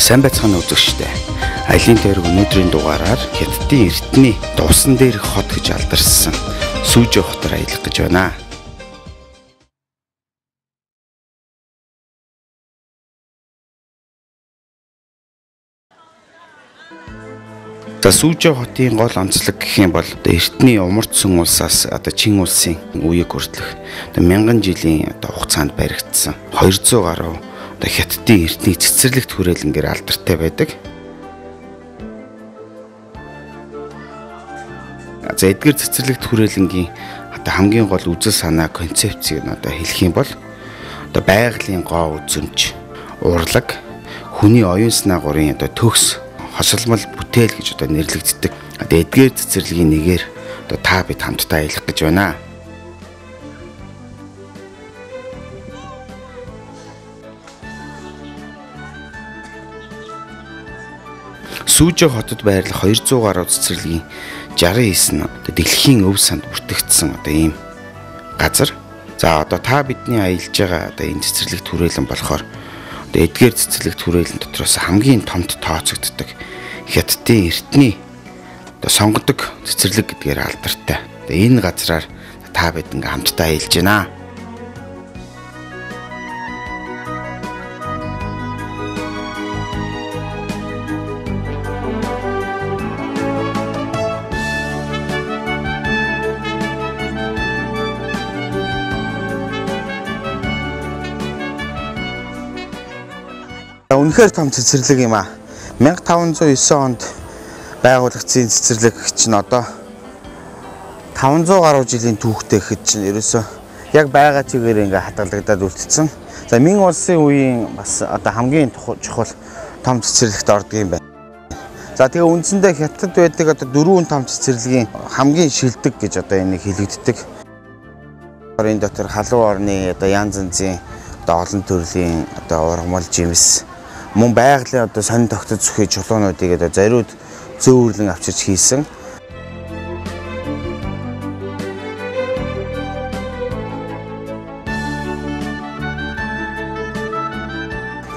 Сайн байцгаана үзэгчдээ. Айлын тойрог өнөөдрийн дугаараар Хятадын Эрдэнэ дуусан дээрх хот гэж алдарсан Сүжээ хотоор аялах гэж байна. За Сүжээ хотын гол онцлог гэх юм бол Эрдэнэ умарцсан улсаас Чин улсын үеийг хүртэлх мянган жилийн хугацаанд баригдсан 200 гаруй Хятадын Эрдэнэ цэцэрлэгт хүрээлэнгээр алдартай байдаг. За эдгээр цэцэрлэгт хүрээлэнгийн хамгийн гол үзэл санаа концепцийг хэлэх юм бол байгалийн гоо үзэмж, урлаг, хүний оюун санаагурын төгс, хосолмол бүтээл гэж нэрлэгддэг. Эдгээр цэцэрлэгийн нэгээр та бид хамтдаа аялах гэж байна. Сүжээ хотод байрлах 200 гаруй цэцэрлэгийн 69 нь дэлхийн өв санд бүртгэгдсэн ийм газар. За та бидний аялж байгаа энэ цэцэрлэгт хүрээлэн болохоор эдгээр цэцэрлэгт хүрээлэн дотроос хамгийн томд тооцогддог Хятадын Эрдэнэ сонгодог цэцэрлэг гэдгээр алдартай. Энэ газраар та бид хамтдаа аялж байна. Үнэхээр том цэцэрлэг юм аа. 1509 онд байгуулагдсан цэцэрлэг чинь одоо 500 гаруй жилийн түүхтэй гэхэд чинь ерөөсөө яг байгаа чигээр ингээ хадгалагдаад үлдсэн. За Мин улсын үеийн бас хамгийн чухал том цэцэрлэгт ордог юм байна. За тэгээ үндсэндээ Хятад байдаг 4 том цэцэрлэгийн хамгийн шилдэг гэж энийг хэлэгддэг. Энэ дотор халуун орны янз янзын олон төрлийн ургамал жимс мөн байгалийн сонин тогтож зүхий чулуунуудыг зориуд зөөвөрлөн авчирч хийсэн.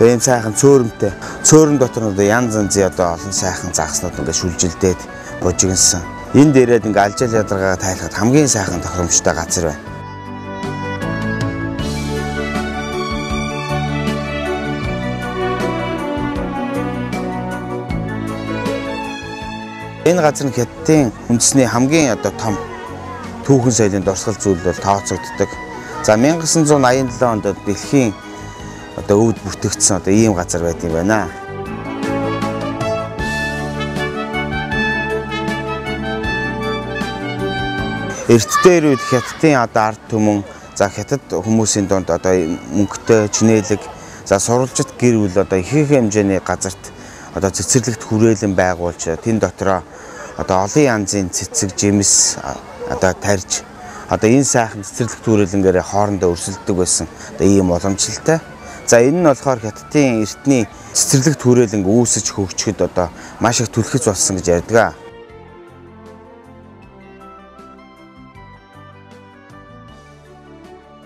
Энэ сайхан цөөрөмтэй. Цөөрөн дотор янз янзын олон сайхан загснууд шүлжилдээд бужигнсан. Энэ дээрээ алжаал ядаргаагаа тайлахад хамгийн сайхан тохиромжтой газар байна. Энэ газар нь Хятадын үндэсний хамгийн том түүхэн соёлын дурсгал зүйл бол тооцогддог. За 1987 онд дэлхийн өвд бүртгэгдсэн ийм газар байт юм байна. Эрт дээр үед Хятадын ард түмэн Хятад хүмүүсийн дунд мөнгөтэй чинээлэг сурвалжит гэр бүл их хэмжээний газарт цэцэрлэгт хүрээлэн байгуулж тэн дотроо олон янзын цэцэг жимс тарж энэ сайхан цэцэрлэгт хүрээлэнгээр хоорондоо өрсөлддөг байсан ийм уламжлалтай. За энэ нь болохоор Хятадын Эрдэнэ цэцэрлэгт хүрээлэнг үүсэж хөгжихэд маш их түлхэж болсон гэж ярьдаг.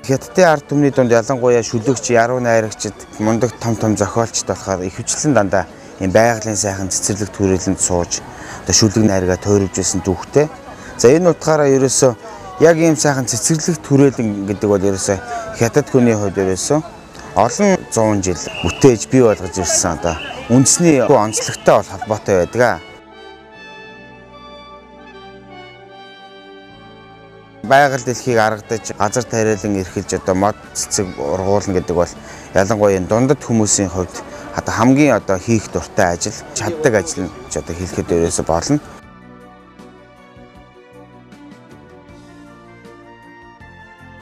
Хятадын ард түмний дунд ялангуяа шүлэгч, яруу найрагчид, мундаг том зохиолчд болохоор ихэвчлэн дандаа энэ байгалийн сайхан цэцэрлэгт хүрээлэнд сууж шүлэг найргаа тойрвж байсан түүхтэй. За энэ утгаараа ерөөсөө яг ийм сайхан цэцэрлэгт хүрээлэн гэдэг бол ерөөсөө Хятад хүний хувьд ерөөсөө олон 100 жил бүтээж бий болгож ирсэн үндэсний онцлогтой бол холбоотой байдаг. Байгаль дэлхийг аргадаж газар тариалан эрхэлж мод цэцэг ургуулна гэдэг бол ялангуяа дундад хүмүүсийн хувьд хамгийн хийх дуртай ажил, чаддаг ажил гэж хэлэхэд ерөөсө болно.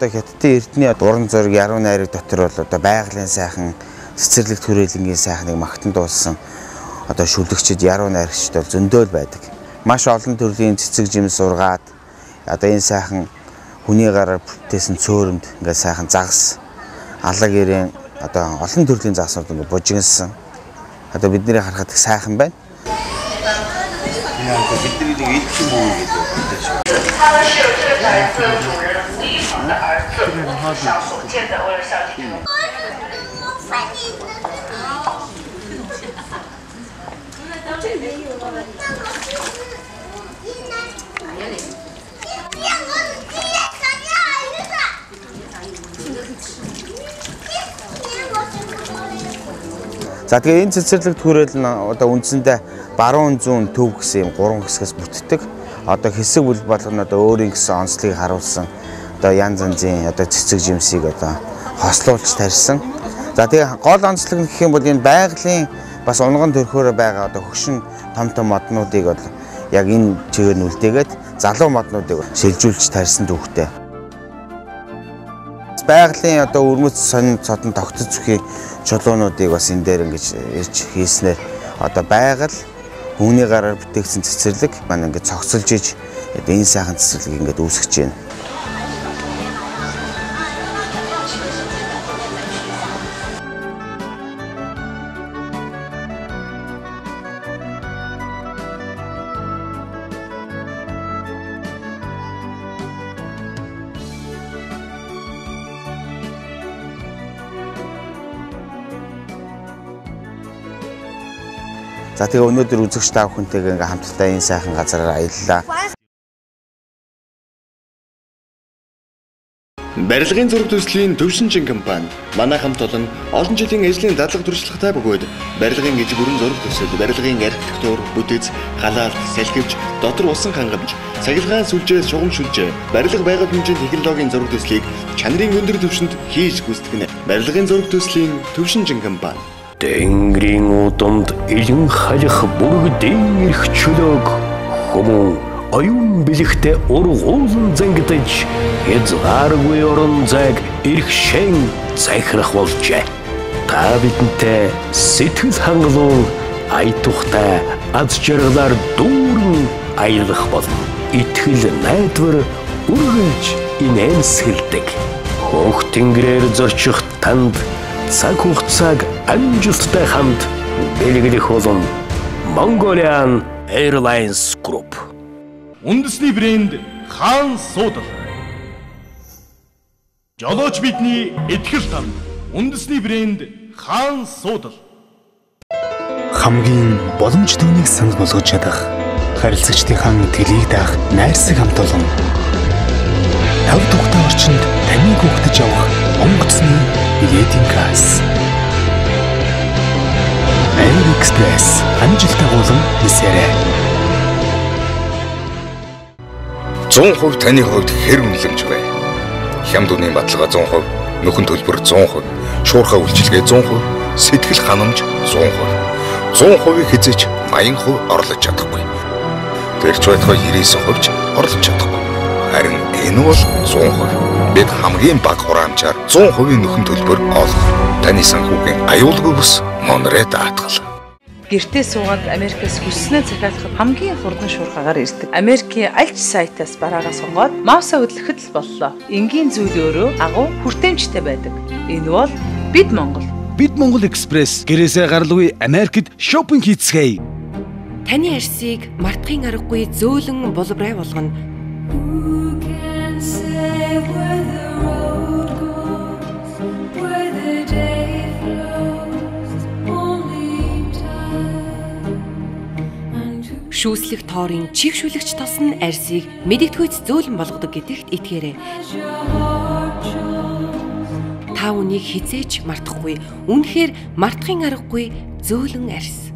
Хятадын Эрдэнэ уран зураг, яруу найраг дотор бол байгалийн сайхан цэцэрлэгт хүрээлэнгийн сайхныг магтан дуулсан шүлэгчид, яруу найрагчид бол зөндөө байдаг. Маш олон төрлийн цэцэг жимс ургаад энэ сайхан хүний гараар бүтээсэн цөөрөмд сайхан загас, алаг ирээн олон төрлийн загснууд бужигнсан. Бидний харахад их сайхан байна. Бидний нэг ил юм уу гэдэг байна. 他们是有这个牌子的主人吴一房的儿子，小所见的，我有小弟弟。За тэгээ энэ цэцэрлэг төрөл нь одоо үндсэндээ баруун зүүн төв гэсэн юм 3 хэсгээс бүтдэг. Одоо хэсэг бүл болгоно одоо өөрийн гэсэн онцлогийг харуулсан одоо янз янзын одоо цэцэг жимсийг одоо хослуулж тарьсан. За тэгээ гол онцлог нь гэх юм бол энэ байгалийн бас унган төрхөөр байгаа одоо хөгшин том моднуудыг бол яг энэ чигээр нь үлдээгээд залуу моднуудыг шилжүүлж тарьсан түүхтэй. Байгалийн одоо өрмөц сонин цодон тогтц зүхийн чулуунуудыг бас энэ дээр ингэж ирж хийснээр одоо байгаль хүний гараар бүтээгдсэн цэцэрлэг маань ингэж цогцолж иж энэ сайхан цэцэрлэг ингэж үүсгэж байна. За тэгээ өнөөдөр үзэгч та бүхэнтэйгээ ингээм хамтдаа энэ сайхан газараар аяллаа. Барилгын зураг төслийн Төвшинчин компани манай хамт олон жилийн ажлын дадлага туршлагатай бөгөөд барилгын ижил бүрэн зураг төсөл, барилгын архитектур, бүтэц, халаалт, салхивч, дотор усан хангамж, цахилгаан сүлжээ, шугам сүлжээ, барилга байгууллагын хэмжээний технологийн зураг төслийг чанарын өндөр түвшинд хийж гүйцэтгэнэ. Барилгын зураг төслийн Төвшинчин компани Тэнгэрийн удамд илэн халих бүргэдийн эрх чөлөөг хүмүүн оюун бэлэгтээ ургуулан зангидаж хязгааргүй орон зайг эрхшэн захирах болжээ. Та бидэнтэй сэтгэл хангалуун ая тухтай аз жаргалаар дүүрэн аялах болно. Итгэл найдвар үргэлж инээмсэглэдэг. Хөх тэнгэрээр зорчих танд цаг хугацааг амжилттай хамт бэлгэлэх болон Mongolian Airlines Group. Үндэсний брэнд Хаан Суудал. Жолооч бидний итгэл танд. Үндэсний брэнд Хаан Суудал. Хамгийн боломж төвнийг санал болгож чадах, харилцагчдынхаа тэлийг даах найрсаг хамт олон. Тав тухтай орчинд таныг хөөгдөж явах онгоцны билетийн класс. Air Express амжилттай болон нисээрэй. 100% таны хувьд хэр үнэлэмж вэ? Хямд үнийн баталгаа 100%, нөхөн төлбөр 100%, шуурхай үйлчилгээ 100%, сэтгэл ханамж 100%. 100% хязгаарч 80% орлож чадахгүй. Тэрч байтугай 99% ч орлож чадахгүй. Харин энэ бол 100%. Бид хамгийн бага хураамжаар 100% нөхөн төлбөр олох. Таны санхүүгийн аюулгүй бүс Монред даатгал. Гэртээ суугаад Америкээс хүснээ захиалахад хамгийн хурдан шуурхагаар ирдэг. Америкийн аль ч сайтаас бараагаа сонгоод мауса хөдлөхөд л боллоо. Энгийн зүйл өөрөө агуу хүртээмжтэй байдаг. Энэ бол Бид Монгол. Бид Монгол Экспресс гэрээсээ гаралгүй Америкт шопинг хийцгээе. Таны арьсыг мартахын аргагүй зөөлөн боловрай болгоно. Шүүслэх тоорын чихшүүлэгч тос нь арьсыг мэдэгдэхүйц зөөлөн болгодог гэдэгт итгээрэй. Та үнийг хизээч мартахгүй. Үнэхээр мартахын аргагүй зөөлөн арьс.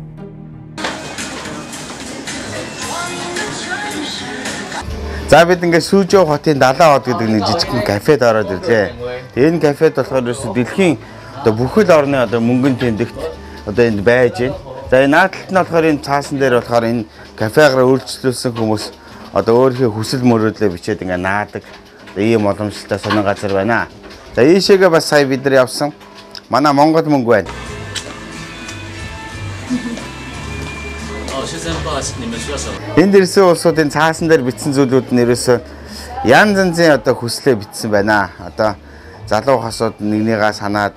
За бид ингээд Сүүжөө хотын 70 од гэдэг нэг жижигхэн кафед ороод ирлээ. Энэ кафед болохоор ерөөсө дэлхийн одоо бүхэл орны одоо мөнгөн тэмдэгт одоо энд байж байна. За энэ наадталт нь болохоор энэ цаасан дээр болохоор энэ кафегаар өөрчлөлсөн хүмүүс одоо өөрийнхөө хүсэл мөрөөдлөө бичээд ингээ наадаг. Ийм боломжтой сонин газар байна. За ийшээгээ бас сая бид нар явсан. Манай Монгол мөнгө байна. Энд ирсэн улсуудын цаасан дээр бичсэн зүйлүүд нь ерөөсөө янз янзын одоо хүслээ бичсэн байна. Одоо залуу хосууд нэгнийгаа санаад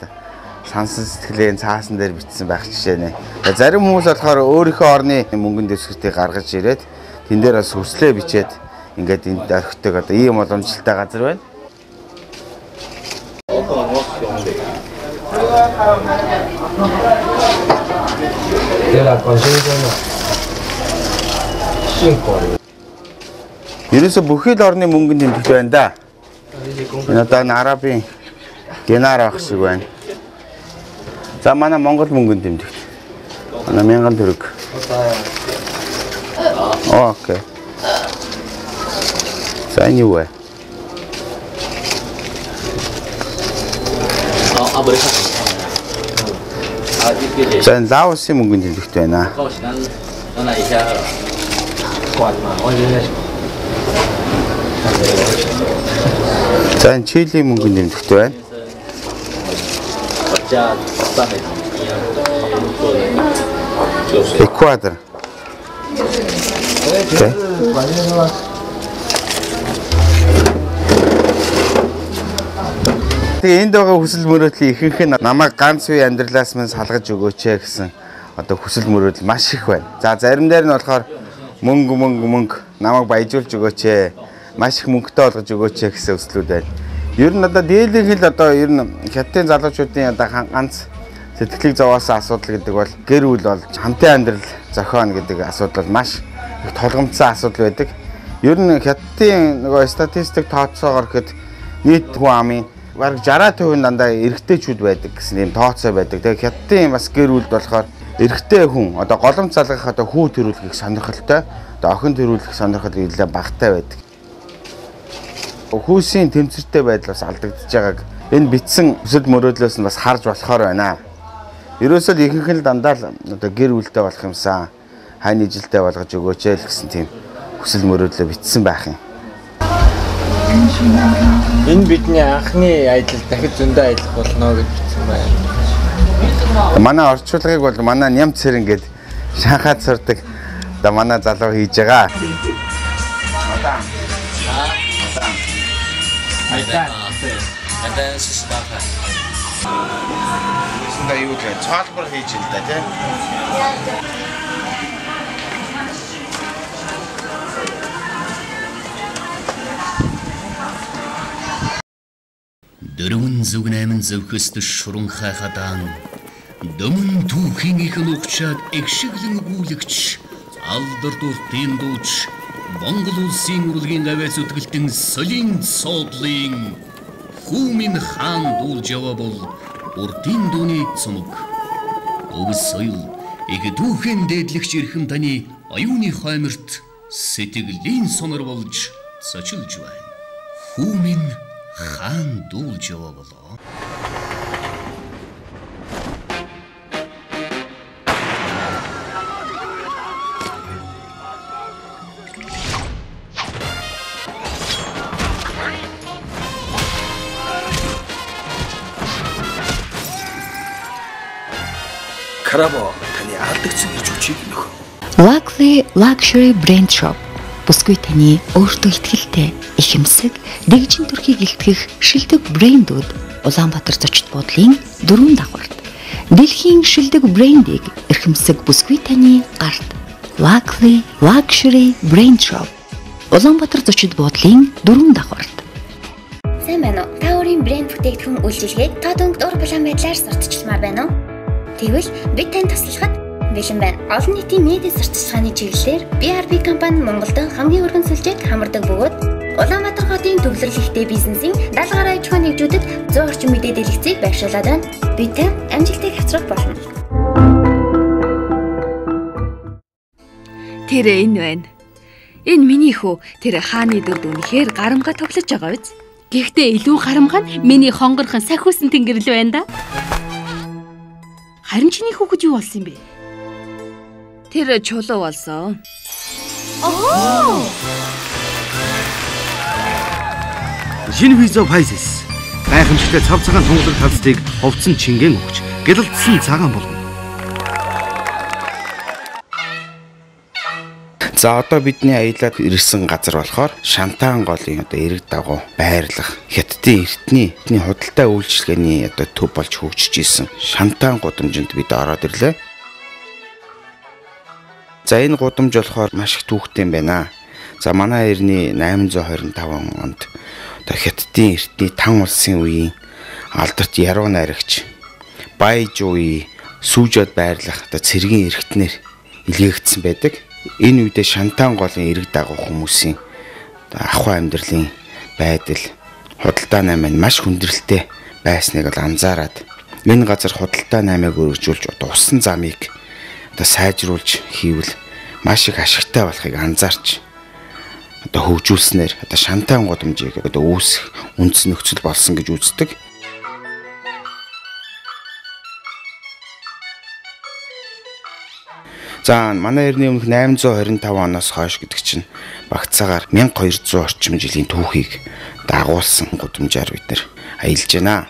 сансан сэтгэлээ цаасан дээр бичсэн байх жишээ нэ. Зарим хүмүүс болохоор өөрийнхөө орны мөнгөн дэвсгэртийг гаргаж ирээд тэн дээр бас хүслээ бичээд ингээд энд орхидог одоо ийм боломжтой газар байна. Ерөөсө бүхий л орны мөнгөнд тэмдэгт байна да. Энэ одоо арабын динар ах шиг байна. За манай Монгол мөнгөнд тэмдэгт. Манай 1000 төгрөг. Окей. За энэ юу вэ? За энэ Лаосын мөнгөнд тэмдэгт байна. За энэ Чилийн мөнгөнд тэмдэгт байна. Эквадор. Окей. Тэгээ энд байгаа хүсэл мөрөөдлийн ихэнх нь намайг ганц үе амьдралаас минь салгаж өгөөч гэсэн одоо хүсэл мөрөөдөл маш их байна. За зарим дээр нь болохоор мөнгө намайг баяжуулж өгөөч, маш их мөнгөтэй болгож өгөөч гэсэн хүслүүд байна. Ер нь одоо дийлэнх л одоо ер нь хятадын залуучуудын одоо ганц сэтгэлийг зовоосон асуудал гэдэг бол гэр бүл болж хамтын амьдрал зохионо гэдэг асуудал бол маш их толгомцсон асуудал байдаг. Ер нь хятадын нөгөө статистик тооцоогоор гэхэд нийт хүн амын бараг 60% дандаа эрэгтэйчүүд байдаг гэсэн юм тооцоо байдаг. Тэгээ хятадын бас гэр бүлд болохоор эрэгтэй хүн одоо голомт залгах одоо хүү төрүүлэх сонирхолтой, одоо охин төрүүлэх сонирхол нэлээд багатай байдаг. Хүүсийн тэмцэртэй байдал бас алдагдж байгааг энэ битсэн хүсэл мөрөөдлөөс нь бас харж болохоор байна. Ерөөсөө ихэнх нь дандаа л одоо гэр бүлтэй болох юмсан хайны жилтэй болгож өгөөч л гэсэн тийм хүсэл мөрөөдлөө битсэн байх юм. Энэ бидний анхны аялал дахид зөндөө аялах болно гэж бичсэн байна. Манай орчуулгыг бол манай Нямц цэр ингээд Шанхайд сурдаг одоо манай залуу хийж байгаа. Сэнда юу гэх цаалбар хийж л да тийм. Дөрвөн зүг 8 зөвхөст шуран хайхадаан дөмөн түүхийн их нухчаад эгшиглэн гүйлэгч алдар дуртын дууч Монгол улсын урлагийн авиац үтгэлтэн солийн соодлын Хүмин хаан дуулж яваа бол урдын дууны цомог өвс соёл их түүхэн дээдлэгч эрхэм таны аюуны хойморт сэтгэлийн сонор болж цочилж байна. Хүмин хаан дуулж яваа болоо. Карабо таны алдагдсан гэж үчиг нөх. Luckily Luxury Brand Shop бүсгүй таны өөртөө ихтгэлтэй ихэмсэг дэгжин төрхийг илтгэх шилдэг брэндүүд Улаанбаатар зочид буудлын 4 давхарт дэлхийн шилдэг брэндийг эрхэмсэг бүсгүй таны гарт Luckily Luxury Brand Shop Улаанбаатар зочид буудлын 4 давхарт. Сайн байна уу? Та өөрийн брэнд бүтээгдэхүүн үйлчилгээг тод өнгөт уур булан байдлаар сурталчилмаар байна уу? Тэгвэл бид танд туслахад бэлэн байна. Олон нийтийн медиа сурталчилгааны чиглэлээр BRB компани Монголд хамгийн өргөн сүлжээг хамардаг бөгөөд Улаанбаатар хотын төвлөрлөлттэй бизнесийн 70 гаруй аж ахуйн нэгжүүдэд 100 орчим мэдээ дэлгэцийг байршуулад байна. Бид танд амжилтыг хавцрах болно. Тэр энэ байна. Энэ миний хүү тэр хааны дүрд үнэхээр гарамга тоглож байгаа биз? Гэхдээ илүү гарамга нь миний хонгорхон сахиусан тэнгэрл байна да. Харин чиний хүүхэд юу болсон юм бэ? Тэр чулуу болсон. Шинэ виза Пайсис гайхамшигтай цав цагаан тунгалаг талцыг хувцсан чингэн өгч гялалдсан цагаан болгоно. За одоо бидний аялаад ирсэн газар болохоор Шантаан голын одоо эрэг дагуу байрлах хятадын эртний худалдаа үйлчилгээний одоо төв болж хөгжиж исэн Шантаан гудамжинд бид ороод ирлээ. За энэ гудамж болохоор маш их түүхтэй юм байна. За манай эртний 825 онд одоо хятадын эртний Тан улсын үеийн алдарт яруу найрагч Баяжууи сүүжээд байрлах одоо цэргийн эрхтнэр илгээгдсэн байдаг. энэ үедээ шантаан голын эрэг дагуу хүмүүсийн ахуй амьдралын байдал худалдаа 8 маш хүндрэлтэй байсныг бол анзаараад энэ газар худалдаа 8-ыг өргөжүүлж одоо усан замыг одоо сайжруулж хийвэл маш их ашигтай болохыг анзаарч одоо хөгжүүлснээр одоо шантаан гудамжийг одоо үүсэх үндэс нөхцөл болсон гэж үздэг. За манай эртний өмнөх 825 оноос хойш гэдэг чинь багцаагаар 1200 орчим жилийн түүхийг дагуулсан гудамжаар бид нэр аялж байна.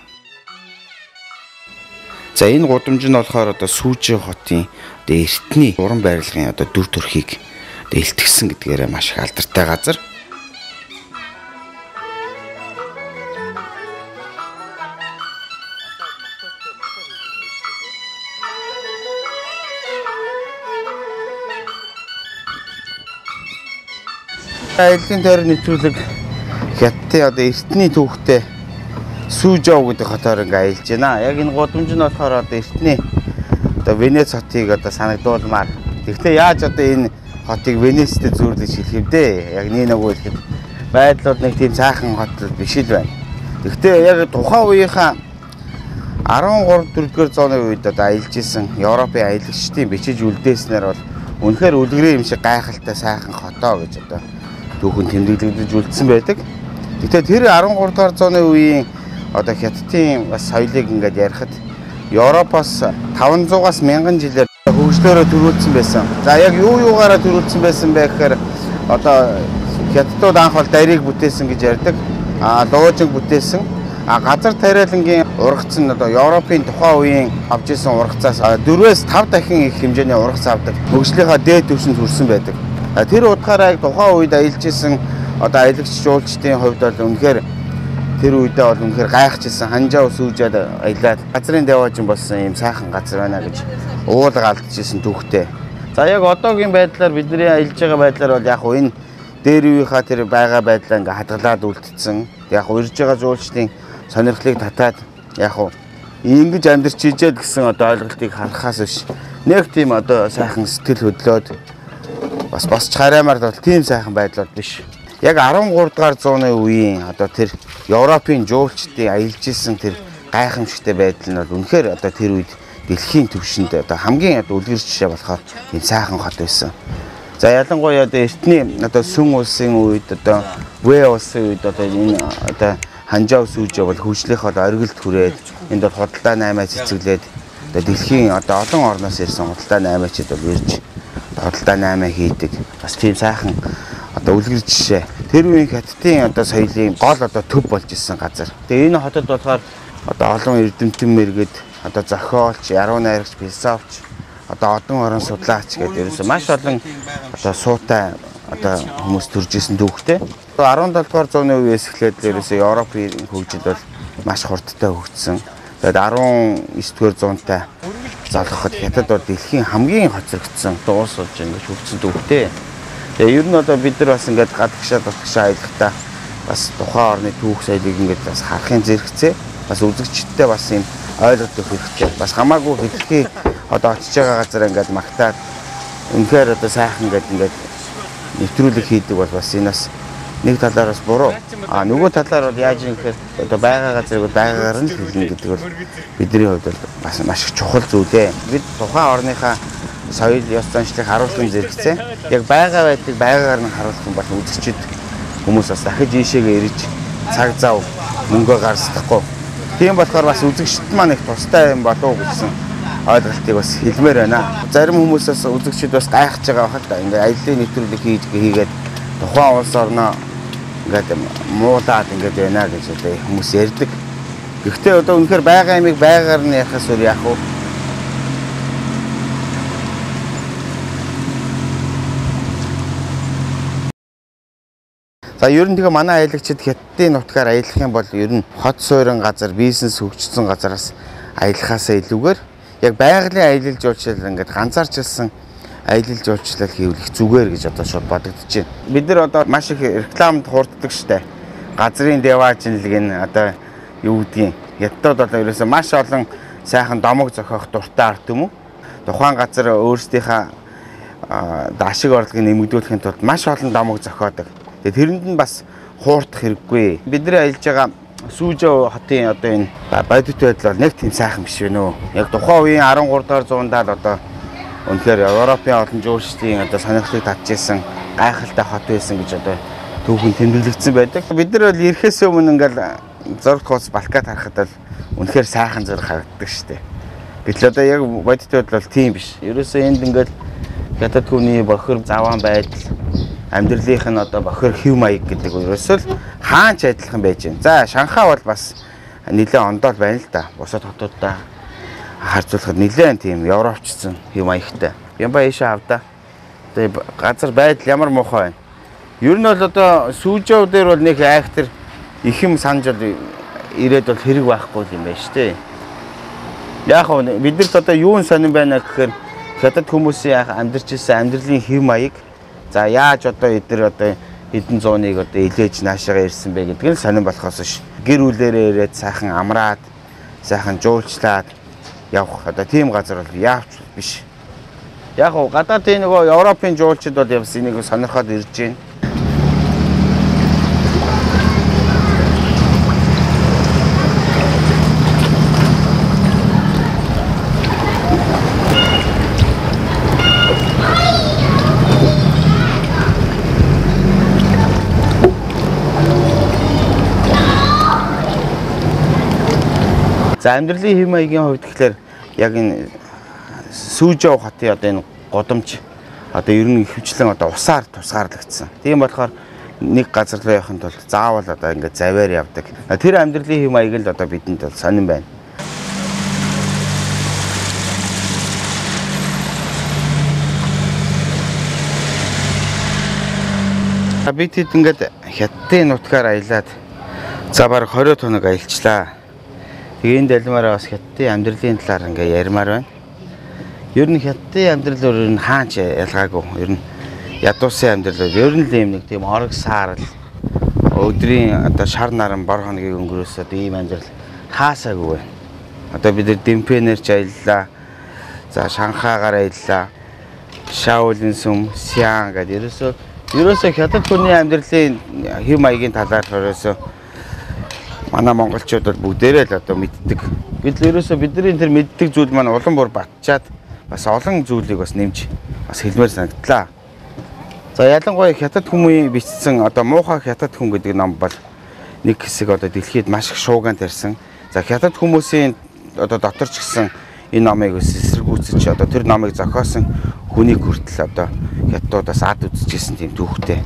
За энэ гудамж нь болохоор одоо Сүүжээ хотын одоо эртний уран барилгын одоо дүр төрхийг одоо илтгэсэн гэдгээрээ маш их алдартай газар. Аялын тойрог нэвтрүүлэг хятадын одоо эртний түүхтэй Сүүжөө гэдэг хотоор ингээ аялж байна. Яг энэ гудамж нь болохоор одоо эртний одоо Венец хотыг одоо санагдуулмаар. Гэхдээ яаж одоо энэ хотыг Венецтэй зүйрлэж хэлэх юм бэ? Яг нэг үгээр байдлууд нэг тийм сайхан хот биш л байна. Гэхдээ яг тухайн үеийнхаа 13-4-р зууны үед одоо аялж исэн Европын аялагчдын бичиж үлдээснээр бол үнэхээр үлгэрийн юм шиг гайхалтай сайхан хотоо гэж одоо түүхэн тэмдэглэгдэж үлдсэн байдаг. Гэхдээ тэр 13-р зууны үеийн одоо хятадын бас соёлыг ингээд ярихад Европоос 500-аас 1000 жилээр хөгжлөөрөө төрүүлсэн байсан. За яг юугаараа төрүүлсэн байсан бэ гэхээр одоо хятадууд анх бол дарийг бүтээсэн гэж ярьдаг. Дуужиг бүтээсэн. Газар тариалангийн ургац нь одоо Европын тухайн үеийн авж исэн ургацаас 4-ээс 5 дахин их хэмжээний ургац авдаг. Хөгжлийнхаа дээд түвшинд хүрсэн байдаг. Тэр утгаараа тухайн үед аялж исэн одоо аялагч жуулчдын хувьд бол үнэхээр тэр үедээ бол үнэхээр гайхажсэн ханжаа Сүүжээд аялаад газрын дэваажин болсон юм сайхан газар байна гэж уулга алдчихсан түүхтэй. За яг одоогийн байдлаар бидний аялж байгаа байдлаар бол яг энэ дээр үеийнхаа тэр байгаа байдлаа ингээ хадгалаад үлдсэн. Яг урьж байгаа жуулчдын сонирхлыг татаад яг ингэж амьдарч ижээд гэсэн одоо ойлголтыг харахаас биш. Нэг тийм одоо сайхан сэтгэл хөдлөөд бас босч хараймаар бол тийм сайхан байдлууд биш. Яг 13 дугаар зууны үеийн одоо тэр Европын жуулчдын аялж исэн тэр гайхамшигтай байдал нь бол үнэхээр одоо тэр үед дэлхийн түвшинд одоо хамгийн одоо үлгэр жишээ болохоор энэ сайхан хот байсан. За ялангуяа одоо эртний одоо Сүн улсын үед одоо Вэ улсын үед одоо энэ одоо ханжаа Сүүжээ бол хөгжлийнхөө оргилд хүрээд энд бол худалдаа 8 цэцэглээд одоо дэлхийн одоо олон орноос ирсэн худалдаа 8-ачд бол ирж худалдаа 8 хийдэг. Бас тийм сайхан одоо үлгэр жишээ. Тэр үеийн хятадын одоо соёлын гол одоо төв болж исэн газар. Тэгээ энэ хотод болохоор одоо олон эрдэмтэн мэргэд одоо зохиолч, яруу найрагч, философч, одоо одон орон судлаач гэдэг ерөөсөө маш олон одоо суутай одоо хүмүүс төрж исэн түүхтэй. 17 дугаар зууны үеэс эхлээд ерөөсөө Европын хөгжил бол маш хурдтай хөгжсөн. Тэгээд 19-р зуунтай залгахад хятад бол дэлхийн хамгийн хоцрогдсон улс болж ингэж хөгжсөн түүхтэй. Тэгээ ер нь одоо бид нар бас ингээд гадагшаа аялахдаа бас тухайн орны түүх соёлыг ингээд бас харахын зэрэгцээ бас үзэгчдтэй бас юм ойлгох хэрэгтэй. Бас хамаагүй хэлхий одоо очиж байгаа газар ингээд магтаад үнэхээр одоо сайхан ингээд нэвтрүүлэг хийдэг бол бас энэс нэг талаар бас буруу. Нөгөө талаар бол яаж юм гэхээр одоо байгаа газрыг байгаагаар нь хэлнэ гэдэг бол бидний хувьд бол бас маш их чухал зүйлээ. Бид тухайн орныхаа соёл ёс заншлыг харуулсан зэрэгцээ яг байгаа байдлыг байгаагаар нь харуулсан бол үзэгчид хүмүүс бас дахиж ийшээгээ ирж цаг зав мөнгөө гаргахгүй. Тийм болохоор бас үзэгчд маань их тустай юм болов уу гэсэн ойлголтыг бас хэлмээр байна. Зарим хүмүүс бас үзэгчид бас гайхаж байгаа байхад та ингээ аяллаа нэвтрүүлэг хийгээд тухайн улс орноо ингээд муудаад ингээд байна гэж одоо хүмүүс ярьдаг. Гэхдээ одоо үнэхээр байгаа юмыг байгаагаар нь ярихаас өөр яах вэ? За ер нь тэгээ манай аялагчид хятадын нутгаар аялах юм бол ер нь хот суурин газар, бизнес хөгжсөн газараас аялахаасаа илүүгээр яг байгалийн аялал жуулчлал ингээд ганцаарчилсан аялал жуулчлал хийвэл их зүгээр гэж одоо шууд бодогдож байна. Бид нар одоо маш их рекламад хурддаг штэ. Газрын дэваажинлэг нь одоо юу гэдгийг хятадд одоо ерөөсөө маш олон сайхан домог зохиох дуртай ард юм уу? Тухайн газар өөрсдийнхээ даашиг орлогыг нэмэгдүүлэхийн тулд маш олон домог зохиодог. Тэгээд тэрэнд нь бас хуурдах хэрэггүй. Бидний ажиллаж байгаа Сүүжөө хотын одоо энэ бодит байдал бол нэг тийм сайхан биш вэ нөө. Яг тухайн үеийн 13 дугаар зуундаа л одоо үнэхээр Европын олон жуулчдын одоо сонирхлыг татчихсан гайхалтай хот байсан гэж одоо түүхэн тэмдэглэгдсэн байдаг. Бид нар бол ирэхээс өмнө ингээл зурагт хоос Балкад харахад бол үнэхээр сайхан зураг харагддаг шүү дээ. Гэтэл одоо яг бодит байдал бол тийм биш. Ерөөсөө энд ингээл хятад хүний бохир заваан байдал амьдралынх нь одоо бохир хэв маяг гэдэг ерөөсөө л хаанч адилхан байж байна. За Шанхай бол бас нэлээд ондоол байна л да. Бусад хотуудаа харьцуулахад нэлээд тийм европчсон хэв маягтай. Ямба ийшээ авда. Тэгээ газар байдал ямар муухай байна. Ер нь бол одоо Сүүжөө дээр бол нэг айхтар их юм санаж ирээд бол хэрэг байхгүй юм байна шүү дээ. Яг нь бидэрт одоо юу сонирн байна гэхээр хятад хүмүүсийн амьдарч ирсэн амьдралын хэв маяг за яаж одоо эдгээр одоо хэдэн зууныг одоо илээж наашаага ирсэн бэ гэдэг нь сонирн болохоос ш. Гэр бүлээрээ ирээд сайхан амраад сайхан жуулчлаад явах одоо тийм газар бол яавч биш. Яг гоо гадаадын нөгөө Европын жуулчид бол явс энийг сонирхоод ирж байна. За амьдралын хэв маягийн хувьд гэхэлэр яг энэ Сүүжөө хотын одоо энэ годомж одоо ер нь хөвчлэн одоо усаар тусгаарлагдсан. Тийм болохоор нэг газар руу явахын тулд заавал одоо ингээд заваар явдаг. Тэр амьдралын хэв маяг л одоо бидэнд бол сонирн байна. Бид хэд ингээд хятадын нутгаар аялаад за бараг 20 хоног аялчлаа. Тэгээ энэ далмаараа бас хятадын амьдралын талаар ингээ ярмаар байна. Ер нь хятадын амьдрал өөр нь хаач ялгаагүй. Ер нь ядуусын амьдрал ер нь л юм нэг тийм орог саарл өдрийн одоо шар наран бор хоногийг өнгөрөөс одоо ийм амьдрал хаасаагүй байна. Одоо бид нар Дэмпэнээр ч аяллаа. За Шанхайгаар аяллаа. Шаолин сүм, Сиан гэдэг ерөөсөө хятад хүний амьдралын хэв маягийн талаар ерөөсөө манай монголчууд бол бүгдээрээ л одоо мэддэг. Гэтэл ерөөсөө бидний тэр мэддэг зүйл маань улам бүр батчаад бас олон зүйлийг бас нэмж бас хэлмээр санагдлаа. За ялангуяа хятад хүмүүийн бичсэн одоо муухай хятад хүн гэдэг ном бол нэг хэсэг одоо дэлхийд маш их шууган тарьсан. За хятад хүмүүсийн одоо дотор ч гэсэн энэ номыг эсэргүүцэж одоо тэр номыг зохиосон хүний хүртэл одоо хятадуудаас ад үзчихсэн тийм түүхтэй.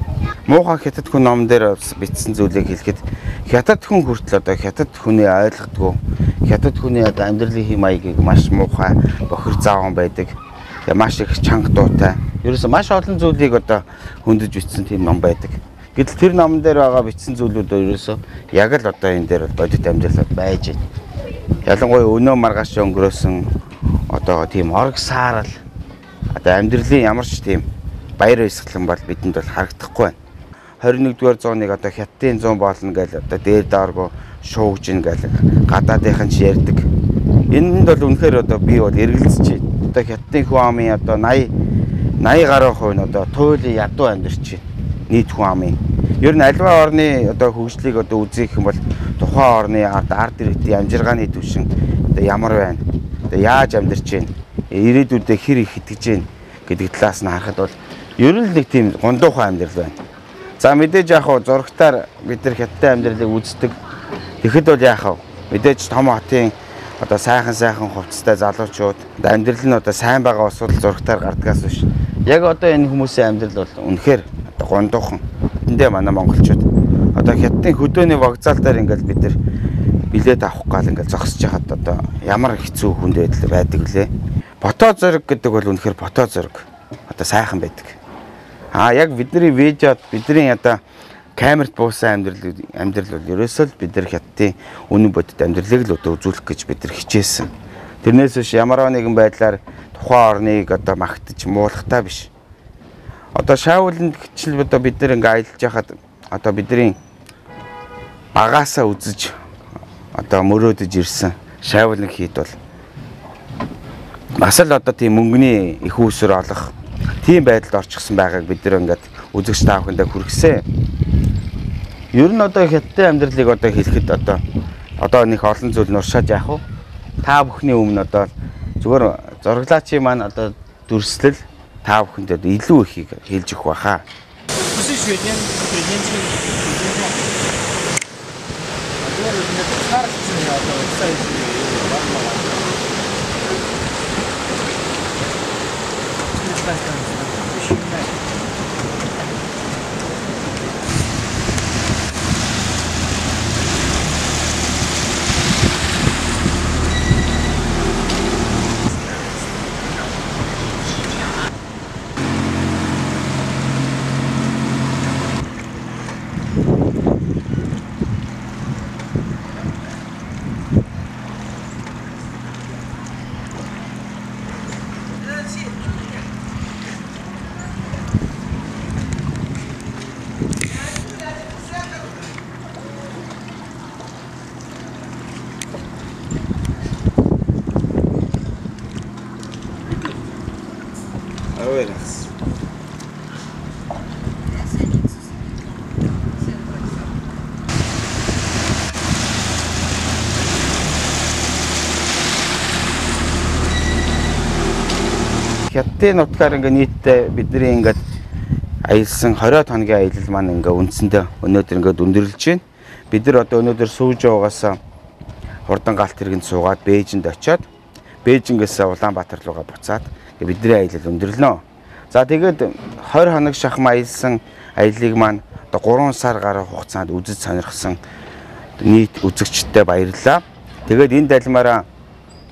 Муухай хятад хүн ном дээр бичсэн зүйлийг хэлэхэд хятад хүн хүртэл одоо хятад хүний ойлгодгүй хятад хүний одоо амьдралын хэм маягийг маш муухай бохир зааван байдаг. Тэгээ маш их чанга дуутай. Ерөөсөө маш олон зүйлийг одоо хөндөж бичсэн тийм ном байдаг. Гэтэл тэр номон дээр байгаа бичсэн зүйлүүд ерөөсөө яг л одоо энэ дээр бодит амьдрал байж байна. Ялангуяа өнөө маргааш өнгөрөөсөн одоо тийм орог саарл одоо амьдралын ямар ч тийм баяр баясгалан бол бидэнд бол харагдахгүй байна. 21-р зууныг одоо хятадын зуун болно гэж одоо дээр дооргоо шуугж ин гэл гадаадынхан ч ярьдаг. Энэнд бол үнэхээр одоо би бол эргэлзэж байна. Одоо хятадын хүн амын одоо 80 гаруй хувь нь одоо туйлын ядуу амьдарч байна. Нийт хүн амын. Ер нь альва орны одоо хөгжлийг одоо үзэх юм бол тухайн орны ард иргэдийн амжиргааны түвшин одоо ямар байна? Одоо яаж амьдарч байна? Ирээдүйдээ хэр их итгэж байна гэдэг талаас нь харахад бол ер нь нэг тийм гондуухан амьдрал байна. За мэдээж яг хуу зурагтаар бид нар хятадын амьдралыг үздэг. Тэгэхэд бол яг хуу мэдээж том хотын одоо сайхан хувцастай залуучууд амьдрал нь одоо сайн байгаа усвал зурагтаар гардгаас биш. Яг одоо энэ хүмүүсийн амьдрал бол үнэхээр одоо гондуухан. Эндээ манай монголчууд одоо хятадын хөдөөний вокзал дээр ингээл бид нар билет авах гал ингээл зогсож хахад одоо ямар хэцүү хүнд байдал байдаг лээ. Фото зураг гэдэг бол үнэхээр фото зураг одоо сайхан байдаг. Яг бидний видеод бидний одоо камерт буусан амьдрал бол ерөөсөө л бид нар хятадын үнэн бодит амьдралыг л одоо үзүүлэх гэж бид нар хичээсэн. Тэрнээс биш ямар нэгэн байдлаар тухайн орныг одоо магтаж муулахтаа биш. Одоо Шаолинд гिचл одоо бид нар ингээ аялж яхад одоо бидний багаасаа үзэж одоо мөрөөдөж ирсэн Шаолин хийд бол бас л одоо тийм мөнгөний их үүсвэр олох тийм байдалд орчихсон байгааг бид нэр ингээд үзэгч та бүхэндээ хүргэсэн. Ер нь одоо хятадын амьдралыг одоо хэлэхэд одоо нэг олон зүйл нуршаад яах вэ? Та бүхний өмнө одоо зүгээр зураглаачийн маань одоо дүрслэл та бүхэнд илүү ихийг хэлж өгөх байхаа. Хятадын нутгаар ингээ нийтдээ бидний ингээд аялсан 20 хоногийн аялал маань ингээ үндсэндээ өнөөдөр ингээ өндөрлөж байна. Бид нар одоо өнөөдөр сууж байгаагаас хурдан галт хэрэгэнд суугаад Бээжинд очиод Бээжингээс Улаанбаатар руугаа буцаад бидний аялал өндөрлөнө. За тэгээд 20 хоног шахам аялсан аяллыг маань одоо 3 сар гаруй хугацаанд үзэж сонирхсан нийт үзэгчдэд баярлалаа. Тэгээд энэ далмаараа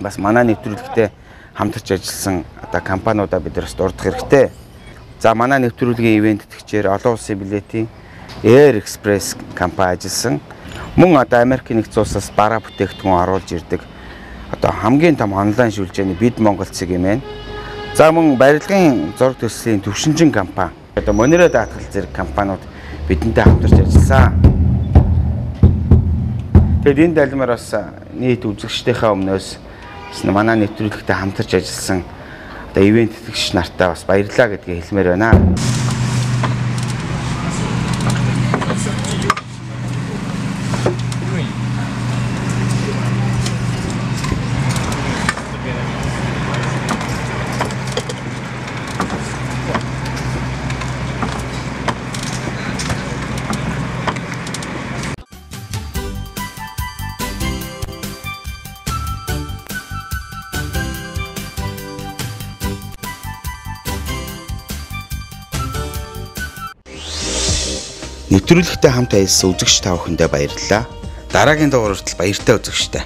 бас манай нэвтрүүлэгтээ хамтарч ажилласан одоо компаниудаа бид бас дурдах хэрэгтэй. За манай нэвтрүүлгийн ивент тэтгэгчээр олон улсын билетийн Air Express компани ажилласан. Мөн одоо Америкийн нэгдсэн улсаас бараа бүтээгдэхүүн оруулж ирдэг одоо хамгийн том онлайн шүлжээний Бид Монгол цэг юм байна. За мөн барилгын зураг төслийн төвшинжин компани одоо Монирэ даатгал зэрэг компаниуд бидэнтэй хамтарч ажилласан. Тэгэд энэ далмаар бас нийт үзэгчдийнхээ өмнөөс манай нэвтрүүлэгтээ хамтарч ажилласан одоо ивент тэтгэгч нартай бас баярлалаа гэдгийг хэлмээр байна. Нэвтрүүлэгтээ хамт аялсан үзэгч та бүхэндээ баярлалаа. Дараагийн дугаар хүртэл баяртай үзэгчтэй.